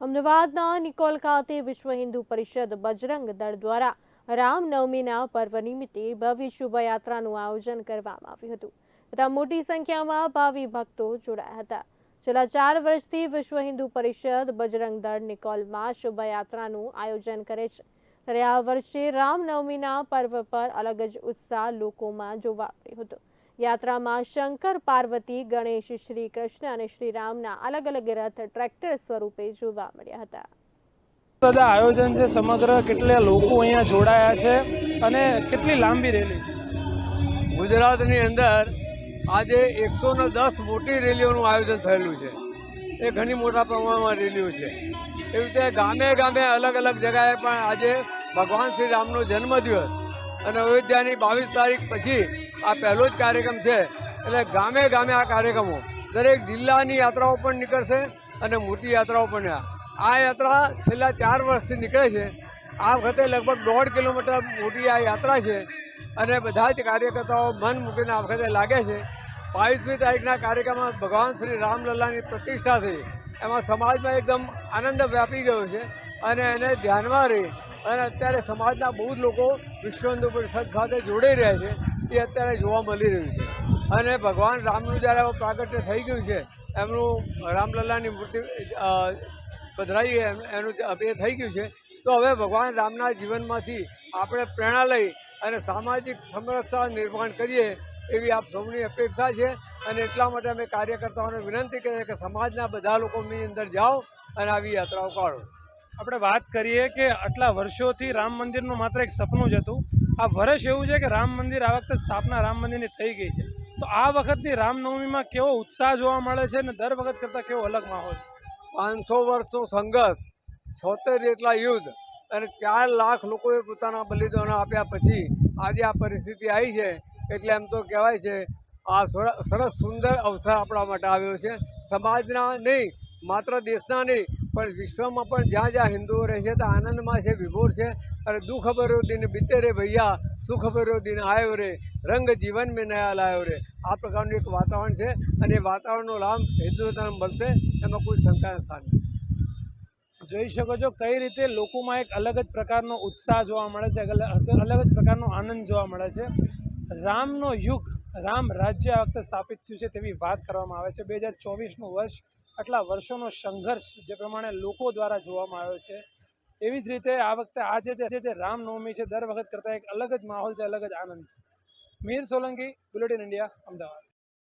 અમદાવાદના નિકોલ ખાતે વિશ્વ હિન્દુ પરિષદ બજરંગ દળ દ્વારા રામનવમીના પર્વ નિમિત્તે ભવ્ય શોભાયાત્રાનું આયોજન કરવામાં આવ્યું હતું તથા મોટી સંખ્યામાં ભાવિ ભક્તો જોડાયા હતા। છેલ્લા 4 વર્ષથી વિશ્વ હિન્દુ પરિષદ બજરંગ દળ નિકોલમાં શોભાયાત્રાનું આયોજન કરે છે, ત્યારે આ વર્ષે રામનવમીના પર્વ પર અલગ જ ઉત્સાહ લોકોમાં જોવા મળ્યો હતો। યાત્રામાં શંકર પાર્વતી, ગણેશ, શ્રી કૃષ્ણ અને શ્રી રામના અલગ અલગ રથ ટ્રેક્ટર સ્વરૂપે જોવા મળ્યા હતા। આયોજન છે સમગ્ર કેટલા લોકો અહીંયા જોડાયા છે અને કેટલી લાંબી રેલી છે। ગુજરાતની અંદર આજે 110 મોટી રેલીઓનું આયોજન થયેલું છે। એ ઘણી મોટા પ્રમાણમાં રેલીઓ છે। એવી રીતે ગામે ગામે અલગ અલગ જગ્યાએ પણ આજે ભગવાન શ્રી રામનો જન્મદિવસ અને અયોધ્યાની 22 તારીખ પછી આ પહેલો જ કાર્યક્રમ છે, એટલે ગામે ગામે આ કાર્યક્રમો દરેક જિલ્લાની યાત્રાઓ પણ નીકળશે અને મોટી યાત્રાઓ પણ। આ યાત્રા છેલ્લા 4 વર્ષથી નીકળે છે। આ વખતે લગભગ 1.5 કિલોમીટર મોટી આ યાત્રા છે અને બધા જ કાર્યકર્તાઓ મન મૂકીને આ વખતે લાગે છે। 22મી તારીખના કાર્યક્રમમાં ભગવાન શ્રી રામલલ્લાની પ્રતિષ્ઠા થઈ, એમાં સમાજમાં એકદમ આનંદ વ્યાપી ગયો છે અને એને ધ્યાનમાં રહી અને અત્યારે સમાજના બહુ જ લોકો વિશ્વ હિન્દુ પરિષદ સાથે જોડાઈ રહ્યા છે, એ અત્યારે જોવા મળી રહ્યું છે। અને ભગવાન રામનું જ્યારે પ્રાગટ્ય થઈ ગયું છે, એમનું રામલલ્લાની મૂર્તિ પધરાઈ એનું એ થઈ ગયું છે, તો હવે ભગવાન રામના જીવનમાંથી આપણે પ્રેરણા લઈ અને સામાજિક સમરસતા નિર્માણ કરીએ એવી આપ સૌની અપેક્ષા છે। અને એટલા માટે અમે કાર્યકર્તાઓને વિનંતી કરીએ કે સમાજના બધા લોકોની અંદર જાઓ અને આવી યાત્રાઓ કાઢો। આપણે વાત કરીએ કે આટલા વર્ષોથી રામ મંદિરનું માત્ર એક સપનું જ હતું। આ વર્ષ એવું છે કે રામ મંદિર આ વખતે સ્થાપના રામ મંદિરની થઈ ગઈ છે, તો આ વખતની રામનવમીમાં કેવો ઉત્સાહ જોવા મળે છે અને દર વખત કરતાં કેવો અલગ માહોલ? 500 વર્ષનો સંઘર્ષ, 76 જેટલા યુદ્ધ અને 4 લાખ લોકોએ પોતાના બલિદાનો આપ્યા પછી આજે આ પરિસ્થિતિ આવી છે, એટલે એમ તો કહેવાય છે આ સરસ સુંદર અવસર આપણા માટે આવ્યો છે। સમાજના નહીં, માત્ર દેશના નહીં પણ વિશ્વમાં પણ જ્યાં જ્યાં હિન્દુઓ રહે છે ત્યાં આનંદમાં છે, વિભોર છે। અને દુઃખ ભર્યો દિન બીતે રે ભૈયા, સુખ ભર્યો દિન આવ્યો રે, રંગ જીવન મેં નયા લાયો રે। આ પ્રકારનું એક વાતાવરણ છે અને એ વાતાવરણનો લાભ હિન્દુસ્તાન મળશે, એમાં કોઈ શંકાના સ્થાન નથી। જોઈ શકો છો કઈ રીતે લોકોમાં એક અલગ જ પ્રકારનો ઉત્સાહ જોવા મળે છે, અલગ જ પ્રકારનો આનંદ જોવા મળે છે। રામનો યુગ, રામ રાજ્ય આ વખતે સ્થાપિત થયું છે તેવી વાત કરવામાં આવે છે। 2024નું વર્ષ, આટલા વર્ષોનો સંઘર્ષ જે પ્રમાણે લોકો દ્વારા જોવામાં આવ્યો છે, એવી જ રીતે આ વખતે આજે જે રામનવમી છે દર વખત કરતાં એક અલગ જ માહોલ છે, અલગ જ આનંદ છે। Mir Solanki, bulletin India, Ahmedabad.